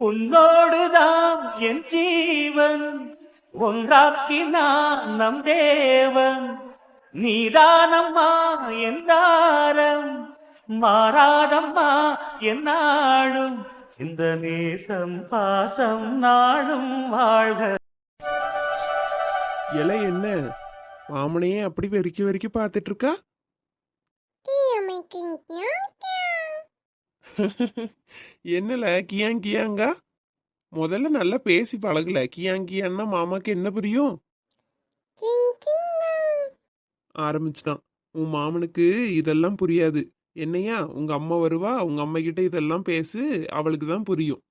உன்னோடுதான் என் ஜீவன் ஒன்றாக்கினான் நம் தேவன். நீதானம்மா என் தாரம் மாறாதம்மா என் நாடும் இந்த நேசம் பாசம் நாடும் வாழ்க. இலை என்ன மாமனையே அப்படி வெறிக்கி வெறிக்கி பார்த்துட்டு இருக்கா? என்னல கியாங் கியாங்கா? முதல்ல நல்லா பேசி பழகல. கியாங் கியான்னா மாமாக்கு என்ன புரியும்? ஆரம்பிச்சிட்டான். உன் மாமனுக்கு இதெல்லாம் புரியாது. என்னையா உங்க அம்மா வருவா, உங்க அம்மா கிட்ட இதெல்லாம் பேசு, அவளுக்கு தான் புரியும்.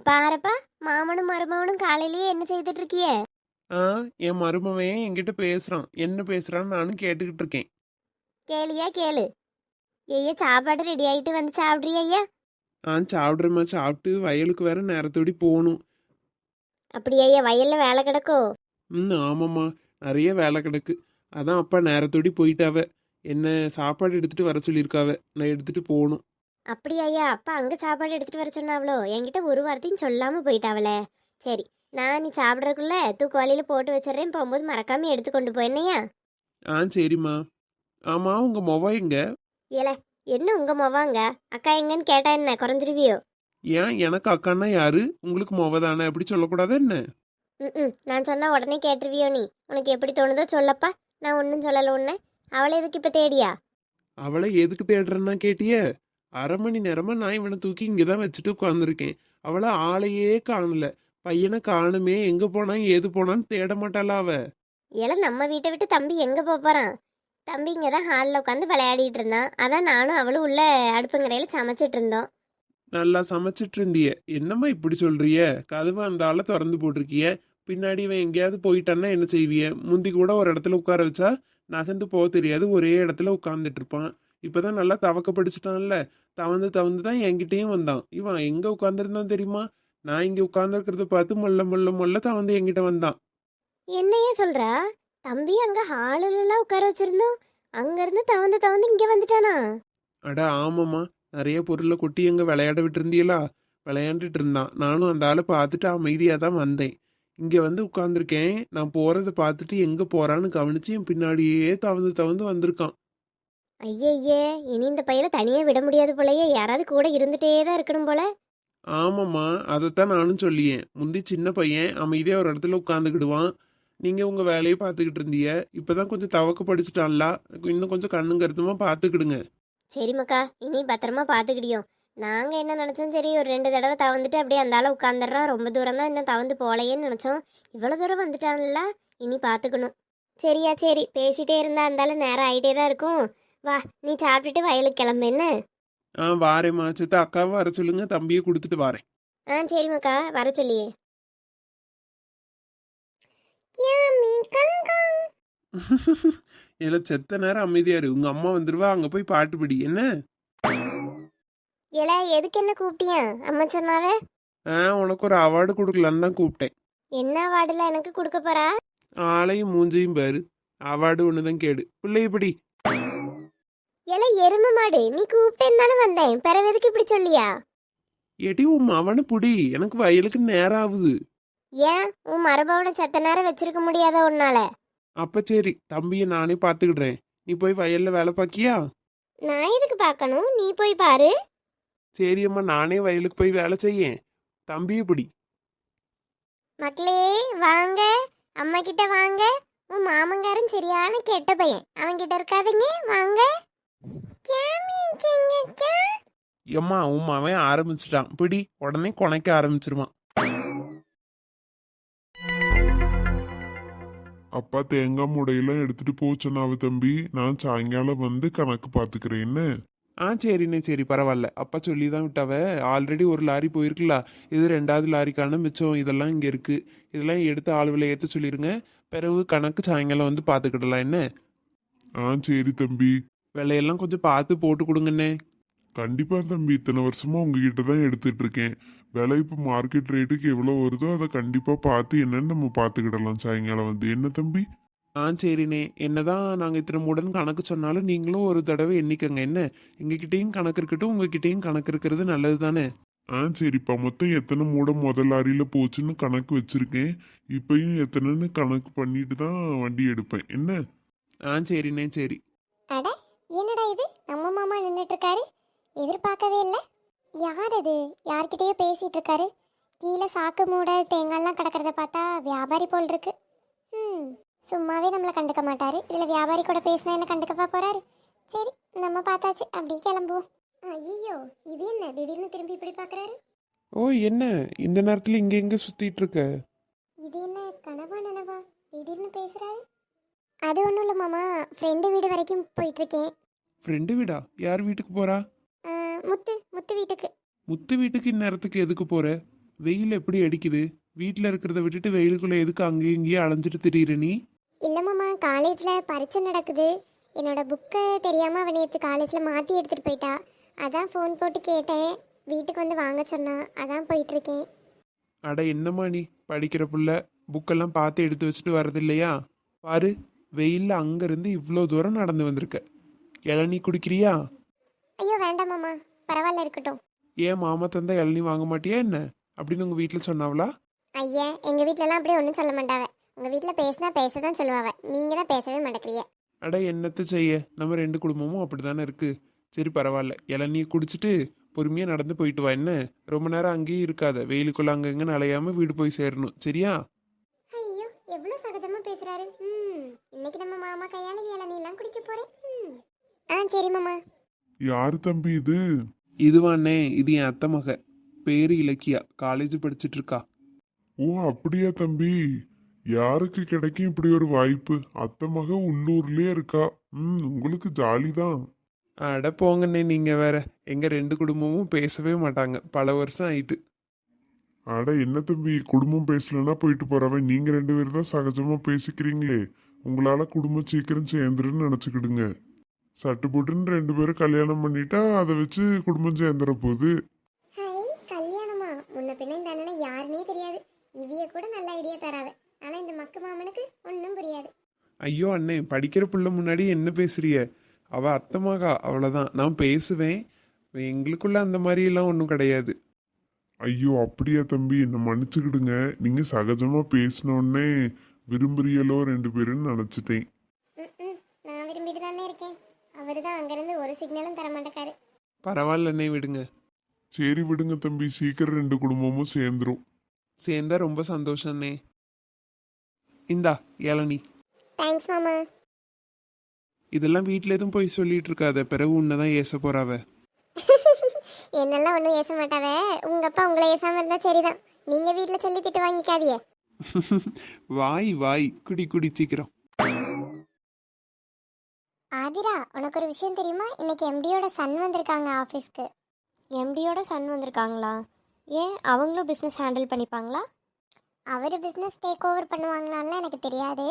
பாருப்பா, மாமனும் மருமகனும் காலையிலேயே என்ன செய்துட்டு இருக்கிய? என் மருமவன் என்கிட்ட பேசுறான். என்ன பேசுறான்னு நானும் கேட்டுக்கிட்டு இருக்கேன். கேளியா கேளு. ஐயா சாப்பாடு ரெடி ஆயிட்டு வந்து சாப்பிட்றியா ஐயா? சாப்பிட்றேம்மா. சாப்பிட்டு வயலுக்கு வேற நேரத்தோடி போகணும். அப்படியா ஐயா? வயல்ல வேலை கிடக்கோ? ஆமாம்மா, நிறைய வேலை கிடக்கு. அதான் அப்பா நேரத்தோடி போயிட்டாவ. என்ன சாப்பாடு எடுத்துட்டு வர சொல்லியிருக்காவ. நான் எடுத்துட்டு போகணும். அப்படியா ஐயா? அப்பா அங்க சாப்பாடு எடுத்துட்டு வர சொன்னாவளோ? என்கிட்ட ஒரு வார்த்தையும் சொல்லாம போயிட்டாவளே. சரி, நான் நீ சாப்பிட்றதுக்குள்ள தூக்கு வழியில போட்டு வச்சிடறேன். போகும்போது மறக்காம எடுத்து கொண்டு போயினையா? சரிம்மா. ஆமா, உங்க மொவ எங்க? ஏல, என்ன உங்க மொவாங்க? அக்கா எங்கன்னு கேட்டா என்ன குறைஞ்சிருவியோ? ஏன் எனக்கு அக்கான்னா யாரு? உங்களுக்கு மொவ தானே, அப்படி சொல்லக்கூடாது என்ன? நான் சொன்னா உடனே கேட்டுருவியோ நீ? உனக்கு எப்படி தோணுதோ சொல்லப்பா. நான் ஒன்றும் சொல்லல உன்ன. அவளை எதுக்கு இப்ப தேடியா? அவளை எதுக்கு தேடுறேன்னா கேட்டிய? அரை மணி நேரமா நான் இவனை தூக்கி இங்கதான் வச்சுட்டு உட்காந்துருக்கேன். அவளை ஆளையே காணல. பையனை காணுமே, எங்க போனா ஏது போனான்னு தேட மாட்டாளா அவ? ஏல, நம்ம வீட்டை விட்டு தம்பி எங்க போறான்? தம்பி இங்கே தான் ஹாலில் உட்காந்து விளையாடிட்டு இருந்தான். அதான் நானும் அவளும் உள்ள அடுப்புங்கரையில் சமைச்சிட்டு இருந்தோம். நல்லா சமைச்சிட்டு இருந்திய. என்னம்மா இப்படி சொல்றிய? கதவு அந்த ஆளை திறந்து போட்டிருக்கிய. பின்னாடி இவன் எங்கேயாவது போயிட்டான்னா என்ன செய்விய? முந்தி கூட ஒரு இடத்துல உட்கார வச்சா நகர்ந்து போக தெரியாது, ஒரே இடத்துல உட்காந்துட்டு இருப்பான். இப்பதான் நல்லா தவக்க படிச்சுட்டான்ல. தவந்து தவந்து தான் என்கிட்டயும் வந்தான். இவன் எங்க உட்காந்துருந்தான் தெரியுமா? நான் இங்க உட்காந்துருக்கிறத பார்த்து மொல்ல மொல்ல மொல்ல தவந்து என்கிட்ட வந்தான். என்னையே சொல்றா? தம்பி அங்க ஹாலிலெல்லாம் உட்கார வச்சிருந்தோம், அங்க இருந்து தவந்து தவந்து இங்க வந்துட்டானா? அட ஆமாம்மா, நிறைய பொருளை கொட்டி எங்க விளையாட விட்டு இருந்தீங்களா? விளையாண்டுட்டு இருந்தான். நானும் அந்த ஆளை பார்த்துட்டு அமைதியா தான் வந்தேன். இங்க வந்து உட்கார்ந்துருக்கேன். நான் போறதை பார்த்துட்டு எங்க போறான்னு கவனிச்சு என் பின்னாடியே தவந்து தவந்து வந்திருக்கான். ஐயே, இனி இந்த பையல தனியா விட முடியாது போலயே. யாராவது கூட இருந்துட்டே தான் இருக்கணும் போல. ஆமாம்மா, அதைத்தான் நானும் சொல்லியேன். முந்தி சின்ன பையன் அமைதியா ஒரு இடத்துல உட்காந்துக்கிடுவான். நீங்க உங்க வேலையை பார்த்துக்கிட்டு இருந்தீங்க. இப்பதான் கொஞ்சம் தவக்க படிச்சுட்டான்ல. இன்னும் கொஞ்சம் கண்ணும் கருத்துமா பார்த்துக்கிடுங்க. சரி மக்கா, இனி பத்திரமா பார்த்துக்கிடியோம். நாங்க என்ன நினைச்சோம், சரி ஒரு 2 தடவை தவந்துட்டு அப்படியே அந்த ஆளை உட்காந்துடுறான், ரொம்ப தூரம் தான் இன்னும் தவந்து போலையேன்னு நினைச்சோம். இவ்வளவு தூரம் வந்துட்டான்ல, இனி பார்த்துக்கணும். சரியா? சரி, பேசிட்டே இருந்தா இருந்தாலும் நேரம் ஆயிட்டே தான் இருக்கும். வா, நீ சாப்பிட்டுட்டு வயலுக்கு கிளம்பு என்ன? வாரேம்மா. சித்த அக்காவை வர சொல்லுங்க, தம்பியை கொடுத்துட்டு வாரேன். சரி மக்கா, வர சொல்லியே. இல்ல, செத்த நேரம் அமைதியாரு. உங்க அம்மா வந்துருவா, அங்க போய் பாட்டு பிடி என்ன? ஏல, எதுக்கு என்ன கூப்பிட்டியா? அம்மா சொன்னாவே. உனக்கு ஒரு அவார்டு கொடுக்கலான்னு தான் கூப்பிட்டேன். என்ன அவார்டுல எனக்கு கொடுக்க போறா? ஆளையும் மூஞ்சையும் பாரு. அவார்டு ஒண்ணுதான் கேடு. பிள்ளைய பிடி. ஏல எருமை மாடு, நீ கூப்பிட்டேன்னு தானே வந்தேன், பிறகு எதுக்கு இப்படி சொல்லியா? ஏடி உன் அவனு புடி, எனக்கு வயலுக்கு நேரம் ஆகுது. ஏன் உன் மரபவனை செத்த நேரம் வச்சிருக்க முடியாத உன்னால? அப்ப சரி, தம்பிய நானே பாத்துக்கிடுறேன். நீ போய் வயல்ல வேலை பாக்கியா? நான் எதுக்கு பார்க்கணும், நீ போய் பாரு. சரி அம்மா, நானே வயலுக்கு போய் வேலை செய்யேன். தம்பிய பிடி. மக்களே வாங்க, அம்மா கிட்ட வாங்க. உன் மாமங்காரன் சரியான கெட்ட பையன், அவன் கிட்ட இருக்காதீங்க, வாங்க. எம்மா உன் அவன் ஆரம்பிச்சிட்டான். பிடி, உடனே கொனைக்க ஆரம்பிச்சிருவான். அப்பா தேங்காய் மூடையெல்லாம் எடுத்துட்டு போச்சனாவ தம்பி. நான் சாயங்காலம் வந்து கணக்கு பாத்துக்கிறேன்னு. சரிண்ணே, சரி பரவாயில்ல. அப்பா சொல்லி தான் விட்டாவ. ஆல்ரெடி ஒரு லாரி போயிருக்குல்ல, இது 2வது லாரிக்கான மிச்சம். இதெல்லாம் இங்க இருக்கு. இதெல்லாம் எடுத்து ஆளுவில ஏற்ற சொல்லிருங்க. பிறகு கணக்கு சாயங்காலம் வந்து பாத்துக்கிடலாம் என்ன? சரி தம்பி. விலையெல்லாம் கொஞ்சம் பார்த்து போட்டு கொடுங்கண்ணே. கண்டிப்பா தம்பி, இத்தனை வருஷமா உங்ககிட்ட தான் எடுத்துட்டு இருக்கேன். விலை இப்போ மார்க்கெட் ரேட்டுக்கு எவ்வளோ வருதோ அதை கண்டிப்பா பார்த்து என்னன்னு நம்ம பார்த்துக்கிடலாம் சாயங்காலம் வந்து. என்ன தம்பி? சரிண்ணே. என்னதான் நாங்கள் இத்தனை மூடன் கணக்கு சொன்னாலும் நீங்களும் ஒரு தடவை எண்ணிக்கங்க என்ன? எங்ககிட்டயும் கணக்கு இருக்கட்டும், உங்ககிட்டயும் கணக்கு இருக்கிறது நல்லது தானே? சரிப்பா, மொத்தம் எத்தனை மூடை முதல் லாரியில போச்சுன்னு கணக்கு வச்சிருக்கேன். இப்பயும் எத்தனைன்னு கணக்கு பண்ணிட்டு தான் வண்டி எடுப்பேன். என்ன? சரிண்ணே சரி. அட என்னடா இது, நம்ம மாமா நின்றுட்டு இருக்காரு, எதிர்பார்க்கவே இல்லை. யார் அது? யார்கிட்டயோ பேசிட்டு இருக்காரு. கீழே சாக்கு மூட தேங்காய்லாம் கிடக்கிறத பார்த்தா வியாபாரி போல் இருக்கு. சும்மாவே நம்மளை கண்டுக்க மாட்டாரு, இதில் வியாபாரி கூட பேசினா என்ன கண்டுக்கவா போறாரு? சரி, நம்ம பார்த்தாச்சு, அப்படியே கிளம்புவோம். ஐயோ, இது என்ன திடீர்னு திரும்பி இப்படி பார்க்குறாரு? ஓ என்ன இந்த நேரத்தில் இங்கே எங்கே சுற்றிட்டு இருக்க? இது என்ன கனவா நனவா திடீர்னு பேசுறாரு? அது ஒன்றும் இல்லை மாமா, ஃப்ரெண்டு வீடு வரைக்கும் போயிட்டு இருக்கேன். ஃப்ரெண்டு வீடா? யார் வீட்டுக்கு போகிறா? முத்து வீட்டுக்கு. முத்து வீட்டுக்கு இந்நேரத்துக்கு எதுக்கு போகிற? வெயில் எப்படி அடிக்குது? வீட்டில் இருக்கிறத விட்டுட்டு வெயிலுக்குள்ளே எதுக்கு அங்கேயும் இங்கேயும் அலைஞ்சிட்டு திரியிற நீ? இல்லை மாமா, காலேஜில் பரீட்சை நடக்குது. என்னோட புக்கை தெரியாமல் அவன் நேற்று காலேஜில் மாற்றி எடுத்துகிட்டு போயிட்டா. அதான் ஃபோன் போட்டு கேட்டேன், வீட்டுக்கு வந்து வாங்க சொன்னான், அதான் போயிட்டுருக்கேன். அட என்னம்மா நீ படிக்கிற புள்ள, புக்கெல்லாம் பார்த்து எடுத்து வச்சுட்டு வர்றது இல்லையா? பாரு, வெயிலில் அங்கேருந்து இவ்வளோ தூரம் நடந்து வந்திருக்க. இளநீ குடிக்கிறியா? ஐயோ வேண்டாம் மாமா, பரவாயில்ல இருக்கட்டும். ஏன் மாமா தந்தா இளநீ வாங்க மாட்டியா என்ன அப்படின்னு உங்கள் வீட்டில் சொன்னாவளா? ஐயா, எங்கள் வீட்டிலலாம் அப்படியே ஒன்றும் சொல்ல மாட்டாவ. உங்கள் வீட்டில் பேசினா பேச தான் சொல்லுவாவ, நீங்கள் தான் பேசவே மாட்டேக்கிறீங்க. அட என்னத்தை செய்ய, நம்ம ரெண்டு குடும்பமும் அப்படி தானே இருக்கு. சரி பரவாயில்ல, இளநியை குடிச்சிட்டு பொறுமையாக நடந்து போயிட்டு வா. என்ன ரொம்ப நேரம் அங்கேயே இருக்காத, வெயிலுக்குள்ள அங்கங்க அலையாம வீடு போய் சேரணும், சரியா? ஐயோ, எவ்வளோ சகஜமாக பேசுகிறாரு. இன்னைக்கு நம்ம மாமா கையால் இளநீலாம் குடிக்க போகிறேன். சரி மாமா. யாரு தம்பி இது? இதுவாண்ணே, இது என் அத்தை மக, பேரு இலக்கியா, காலேஜ் படிச்சுட்டு இருக்கா. ஓ அப்படியா தம்பி? யாருக்கு கிடைக்கும் இப்படி ஒரு வாய்ப்பு? அத்தை மக உள்ளூர்லயே இருக்கா. உங்களுக்கு ஜாலி தான். அட போங்கண்ணே, நீங்க வேற. எங்க ரெண்டு குடும்பமும் பேசவே மாட்டாங்க, பல வருஷம் ஆயிட்டு. அட என்ன தம்பி, குடும்பம் பேசலன்னா போயிட்டு போறவன், நீங்க ரெண்டு பேரும் தான் சகஜமா பேசிக்கிறீங்களே. உங்களால குடும்பம் சீக்கிரம் சேர்ந்துருன்னு நினைச்சுக்கிடுங்க. சட்டு புட்டுன்னு ரெண்டு பேரும் கல்யாணம் பண்ணிட்டா அதை வச்சு குடும்பம் சேர்ந்துற போகுது. கல்யாணமா? முன்ன பின்ன இந்த அண்ணனை யாருன்னே தெரியாது, இவிய கூட நல்ல ஐடியா தராவ. ஆனா இந்த மக்கு மாமனுக்கு ஒன்றும் புரியாது. ஐயோ அண்ணே, படிக்கிற புள்ள முன்னாடி என்ன பேசுறிய? அவ அத்தை மகா, அவ்வளோதான். நான் பேசுவேன், எங்களுக்குள்ள அந்த மாதிரி எல்லாம் ஒன்றும் கிடையாது. ஐயோ அப்படியா தம்பி, என்ன மன்னிச்சுக்கிடுங்க. நீங்க சகஜமா பேசினோடனே விரும்புறியலோ ரெண்டு பேரும் நினைச்சிட்டேன். நான் விரும்பிட்டு தானே இருக்கேன், அவரு தான் அங்கிருந்து ஒரு சிக்னலும் தர மாட்டேக்காரு. பரவாயில்லண்ணே, விடுங்க. சரி விடுங்க தம்பி, சீக்கிரம் ரெண்டு குடும்பமும் சேர்ந்துரும். சேர்ந்தா ரொம்ப சந்தோஷம்ண்ணே. இந்தா இளநீ. தேங்க்ஸ் மாமா. இதெல்லாம் வீட்டில் எதுவும் போய் சொல்லிட்டு இருக்காத, பிறகு உன்னதான் ஏச போறாவ. என்னெல்லாம் ஒன்றும் ஏச மாட்டாவே, உங்க அப்பா உங்களை ஏசாம இருந்தா சரிதான். நீங்க வீட்டில் சொல்லி திட்டு வாங்கிக்காதியே. வாய் வாய், குடி குடி சீக்கிரம். ஆதிரா, உனக்கு ஒரு விஷயம் தெரியுமா? இன்னைக்கு எம்டியோட சன் வந்திருக்காங்க ஆஃபீஸ்க்கு. எம்டியோட சன் வந்திருக்காங்களா? ஏன், அவங்களும் பிஸ்னஸ் ஹேண்டில் பண்ணிப்பாங்களா? அவர் பிஸ்னஸ் டேக் ஓவர் பண்ணுவாங்களான்லாம் எனக்கு தெரியாது,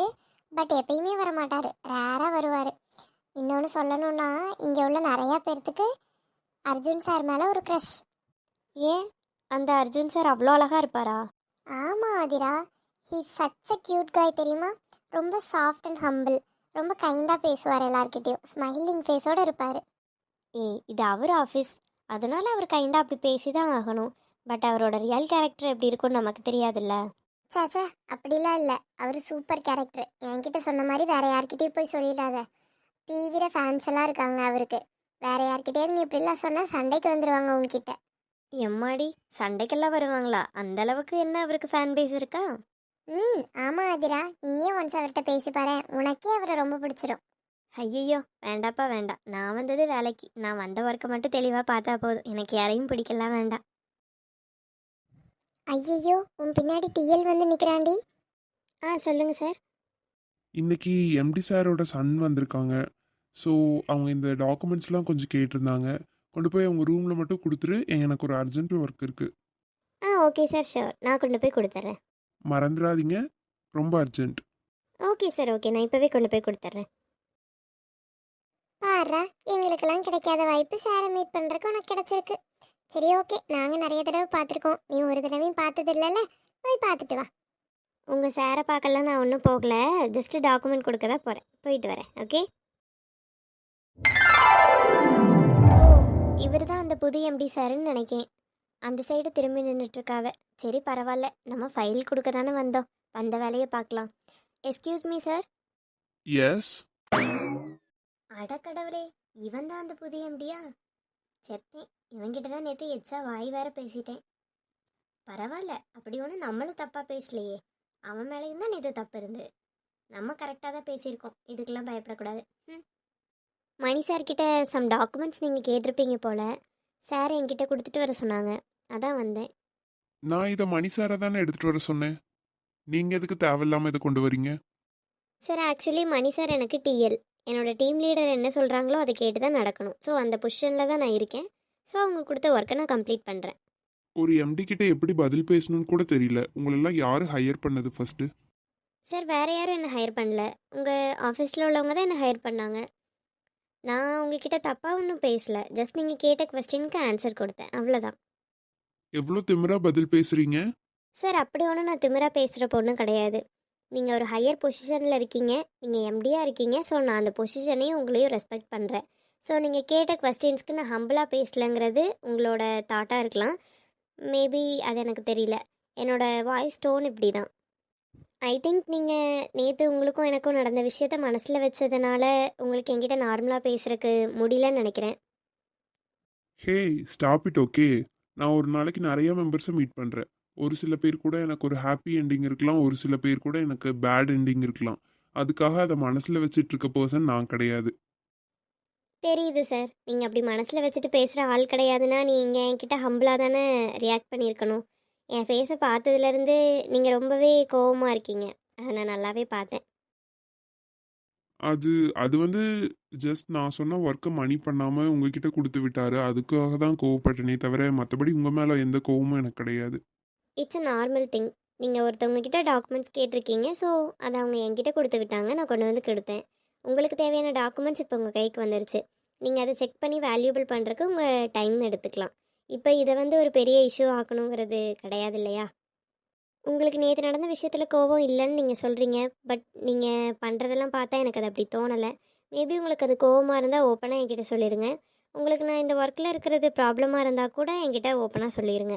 பட் எப்பயுமே வர மாட்டார், ரேராக வருவார். இன்னொன்று சொல்லணும்னா, இங்கே உள்ள நிறையா பேர்த்துக்கு அர்ஜுன் சார் மேலே ஒரு க்ரஷ். ஏன், அந்த அர்ஜுன் சார் அவ்வளோ அழகாக இருப்பாரா? ஆமாம் Aathira, he such a cute guy தெரியுமா? ரொம்ப சாஃப்ட் அண்ட் ஹம்பிள், ரொம்ப கைண்டாக பேசுவார் எல்லார்கிட்டையும், ஸ்மைலிங் ஃபேஸோடு இருப்பார். இது அவர் ஆஃபீஸ், அதனால அவர் கைண்டாக அப்படி பேசி தான் ஆகணும். பட் அவரோட ரியல் கேரக்டர் எப்படி இருக்குன்னு நமக்கு தெரியாதுல்ல. சாச்சா, அப்படிலாம் இல்லை, அவர் சூப்பர் கேரக்டர். என்கிட்ட சொன்ன மாதிரி வேற யார்கிட்டயும் போய் சொல்லிடாத. தீவிர ஃபேன்ஸ் எல்லாம் இருக்காங்க அவருக்கு. வேற யார்கிட்டயாவது நீ இப்படிலாம் சொன்னால் சண்டைக்கு வந்துடுவாங்க உங்ககிட்ட. எம்மாடி, சண்டைக்கெல்லாம் வருவாங்களா? அந்த அளவுக்கு என்ன அவருக்கு ஃபேன் பேஸ் இருக்கா? ஆமாம் ஆதிரா, நீயே ஒன்ஸ் அவர்கிட்ட பேசி பாரு, உனக்கே அவரை ரொம்ப பிடிச்சிரும். ஐயோ வேண்டாப்பா வேண்டாம், நான் வந்தது வேலைக்கு, நான் வந்த ஒர்க்கை மட்டும் தெளிவாக பார்த்தா போதும், எனக்கு யாரையும் பிடிக்கலாம் வேண்டாம். ஐயோ, உன் பின்னாடி டிஎல் வந்து நிற்கிறாண்டி. சொல்லுங்க சார். இன்னைக்கு எம்டி சாரோட சன் வந்திருக்காங்க. ஸோ அவங்க இந்த டாக்குமெண்ட்ஸ்லாம் கொஞ்சம் கேட்டிருந்தாங்க. கொண்டு போய் அவங்க ரூமில் மட்டும் கொடுத்துரு, எனக்கு ஒரு அர்ஜென்ட் ஒர்க் இருக்குது. ஓகே சார், ஷோர், நான் கொண்டு போய் கொடுத்துட்றேன். மறந்துடாதீங்க, ரொம்ப அர்ஜென்ட். ஓகே சார், ஓகே, நான் இப்போவே கொண்டு போய் கொடுத்துட்றேன். பாரா, எங்களுக்கெல்லாம் கிடைக்காத வாய்ப்பு சாரை மீட் பண்ணுறதுக்கு உனக்கு கிடச்சிருக்கு. சரி ஓகே, நாங்கள் நிறைய தடவை பார்த்துருக்கோம், நீ ஒரு தடவையும் பார்த்தது இல்லைல்ல, போய் பார்த்துட்டு வா. உங்கள் சாரை பார்க்கலாம் நான் ஒன்றும் போகல, ஜஸ்ட்டு டாக்குமெண்ட் கொடுக்க தான் போகிறேன், போயிட்டு வரேன். ஓகே. இவர் தான் அந்த புது எம்டி சாருன்னு நினைக்கேன். அந்த சைடு திரும்பி நின்றுட்டு இருக்காவ. சரி பரவாயில்ல, நம்ம ஃபைல் கொடுக்க தானே வந்தோம், வந்த வேலையை பார்க்கலாம். Excuse me sir. எஸ். அடக்கடவுளே, இவன் தான் அந்த புதிய எம்டியா? செத்தேன், இவன்கிட்ட தான் நேற்று எச்சா வாய் வேற பேசிட்டேன். பரவாயில்ல, அப்படி ஒன்றும் நம்மளும் தப்பாக பேசலையே. அவன் மேலேயும் தான் நேற்று தப்பு இருந்து, நம்ம கரெக்டாக தான் பேசியிருக்கோம். இதுக்கெல்லாம் பயப்படக்கூடாது. மணி சார்கிட்ட சம் டாக்குமெண்ட்ஸ் நீங்கள் கேட்டிருப்பீங்க போல். சார் என்கிட்ட கொடுத்துட்டு வர சொன்னாங்க, அதான் வந்தேன். நான் இதை மணி சாரை தானே எடுத்துட்டு வர சொன்னேன். நீங்க எதுக்கு தேவையில்லாம இதை கொண்டு வரீங்க? சார் ஆக்சுவலி மணி சார் எனக்கு டிஎல், என்னோட டீம் லீடர் என்ன சொல்கிறாங்களோ அதை கேட்டு தான் நடக்கணும். ஸோ அந்த பொசிஷனில் தான் நான் இருக்கேன். ஸோ அவங்க கொடுத்த ஒர்க்கை நான் கம்ப்ளீட் பண்ணுறேன். ஒரு எம்டி கிட்ட எப்படி பதில் பேசணும்னு கூட தெரியல. உங்களெல்லாம் யாரு ஹையர் பண்ணது ஃபர்ஸ்ட்? சார் வேறு யாரும் என்ன ஹையர் பண்ணல, உங்கள் ஆஃபீஸில் உள்ளவங்க தான் என்ன ஹையர் பண்ணாங்க. நான் உங்ககிட்ட தப்பாக ஒன்றும் பேசல, ஜஸ்ட் நீங்கள் கேட்ட கொஸ்டினுக்கு ஆன்சர் கொடுத்தேன், அவ்வளோதான். எவ்வளோ திமிரா பதில் பேசுறீங்க? சார் அப்படி ஒன்றும் நான் திமிரா பேசுகிற பொண்ணு கிடையாது. நீங்கள் ஒரு ஹையர் பொசிஷனில் இருக்கீங்க, நீங்கள் எம்டியாக இருக்கீங்க. ஸோ நான் அந்த பொசிஷனையும் உங்களையும் ரெஸ்பெக்ட் பண்ணுறேன். ஸோ நீங்கள் கேட்ட கொஸ்டின்ஸ்க்கு நான் ஹம்பிளாக பேசலைங்கிறது உங்களோட தாட்டாக இருக்கலாம். மேபி அது எனக்கு தெரியல, என்னோடய வாய்ஸ் டோன் இப்படி தான். ஐ திங்க் நீங்கள் நேற்று உங்களுக்கும் எனக்கும் நடந்த விஷயத்த மனசில் வச்சதுனால உங்களுக்கு என்கிட்ட நார்மலாக பேசுகிறதுக்கு முடியலன்னு நினைக்கிறேன். Hey stop it. ஓகே, நான் ஒரு நாளைக்கு நிறைய மெம்பர்ஸை மீட் பண்ணுறேன். ஒரு சில பேர் கூட எனக்கு ஒரு ஹாப்பி எண்டிங் இருக்கலாம், ஒரு சில பேர் கூட எனக்கு பேட் எண்டிங் இருக்கலாம். அதுக்காக அதை மனசில் வச்சுட்டு இருக்க பர்சன் நான் கிடையாது. தெரியுது சார், நீங்கள் அப்படி மனசில் வச்சுட்டு பேசுகிற ஆள் கிடையாதுன்னா நீங்கள் என்கிட்ட ஹம்பிளாக தானே ரியாக்ட் பண்ணியிருக்கணும். என் ஃபேஸை பார்த்ததுலேருந்து நீங்கள் ரொம்பவே கோவமாக இருக்கீங்க, அதை நான் நல்லாவே பார்த்தேன். அது அது வந்து ஜஸ்ட் நான் சொன்ன ஒர்க்கை மணி பண்ணாமல் உங்ககிட்ட கொடுத்து விட்டாரு, அதுக்காக தான் கோவப்பட்டனே தவிர மற்றபடி உங்கள் மேலே எந்த கோவமும் எனக்கு கிடையாது. It's a normal thing. நீங்கள் ஒருத்தவங்க கிட்ட டாக்குமெண்ட்ஸ் கேட்டிருக்கீங்க, ஸோ அதை அவங்க என்கிட்ட கொடுத்து விட்டாங்க, நான் கொண்டு வந்து கொடுத்தேன். உங்களுக்கு தேவையான டாக்குமெண்ட்ஸ் இப்போ உங்கள் கைக்கு வந்துருச்சு. நீங்கள் அதை செக் பண்ணி வேல்யூபிள் பண்ணுறதுக்கு உங்கள் டைம் எடுத்துக்கலாம். இப்போ இதை வந்து ஒரு பெரிய இஷ்யூ ஆக்கணுங்கிறது கிடையாது இல்லையா? உங்களுக்கு நேற்று நடந்த விஷயத்தில் கோபம் இல்லைன்னு நீங்கள் சொல்கிறீங்க, பட் நீங்கள் பண்ணுறதெல்லாம் பார்த்தா எனக்கு அது அப்படி தோணலை. மேபி உங்களுக்கு அது கோபமாக இருந்தால் ஓப்பனாக என்கிட்ட சொல்லிடுங்க. உங்களுக்கு நான் இந்த ஒர்க்கில் இருக்கிறது ப்ராப்ளமாக இருந்தால் கூட என்கிட்ட ஓப்பனாக சொல்லிடுங்க.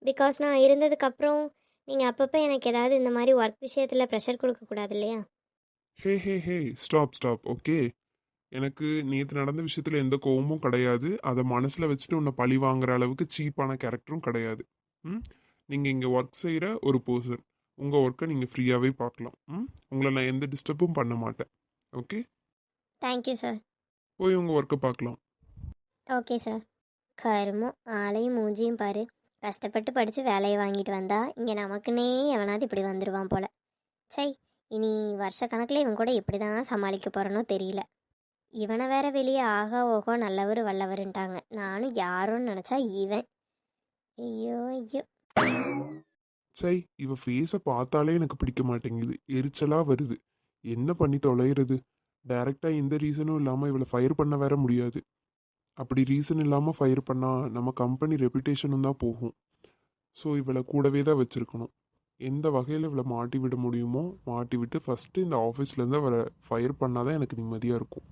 பிகாஸ் நான் இருந்ததுக்கப்புறம் நீங்கள் அப்பப்போ எனக்கு ஏதாவது இந்த மாதிரி ஒர்க் விஷயத்தில் ப்ரெஷர் கொடுக்கக்கூடாது இல்லையா? Hey stop. ஓகே, எனக்கு நேற்று நடந்த விஷயத்தில் எந்த கோவமும் கிடையாது. அதை மனசில் வச்சுட்டு உன்னை பழி வாங்குற அளவுக்கு சீப்பான கேரக்டரும் கிடையாது. நீங்கள் இங்கே ஒர்க் செய்கிற ஒரு பர்சன், உங்கள் ஒர்க்கை நீங்கள் ஃப்ரீயாகவே பார்க்கலாம். உங்களை நான் எந்த டிஸ்டர்பும் பண்ண மாட்டேன். Okay, thank you sir. போய் உங்கள் ஒர்க்கை பார்க்கலாம். Okay sir. கருமம், ஆளையும் மூஞ்சியும் பாரு. கஷ்டப்பட்டு படித்து வேலையை வாங்கிட்டு வந்தா இங்கே நமக்குன்னே எவனாவது இப்படி வந்துடுவான் போல. சை, இனி வருஷ கணக்கில் இவன் கூட எப்படி தான் சமாளிக்க போகிறனோ தெரியல. இவனை வேற வெளியே ஆகா ஓகோ நல்லவர் வல்லவருன்ட்டாங்க, நானும் யாரோன்னு நினச்சா இவன். ஐயோ. சை, இவ ஃபேஸை பார்த்தாலே எனக்கு பிடிக்க மாட்டேங்குது, எரிச்சலாக வருது. என்ன பண்ணி தொலைகிறது? டைரெக்டாக எந்த ரீசனும் இல்லாமல் இவளை ஃபயர் பண்ண வேற முடியாது. அப்படி ரீசன் இல்லாமல் ஃபயர் பண்ணால் நம்ம கம்பெனி ரெப்புடேஷனும் தான் போகும். ஸோ இவளை கூடவே தான் வச்சுருக்கணும். எந்த வகையில் இவளை மாட்டி விட முடியுமோ மாட்டி விட்டு ஃபஸ்ட்டு இந்த ஆஃபீஸ்லேருந்து அவளை ஃபயர் பண்ணால் தான் எனக்கு நிம்மதியாக இருக்கும்.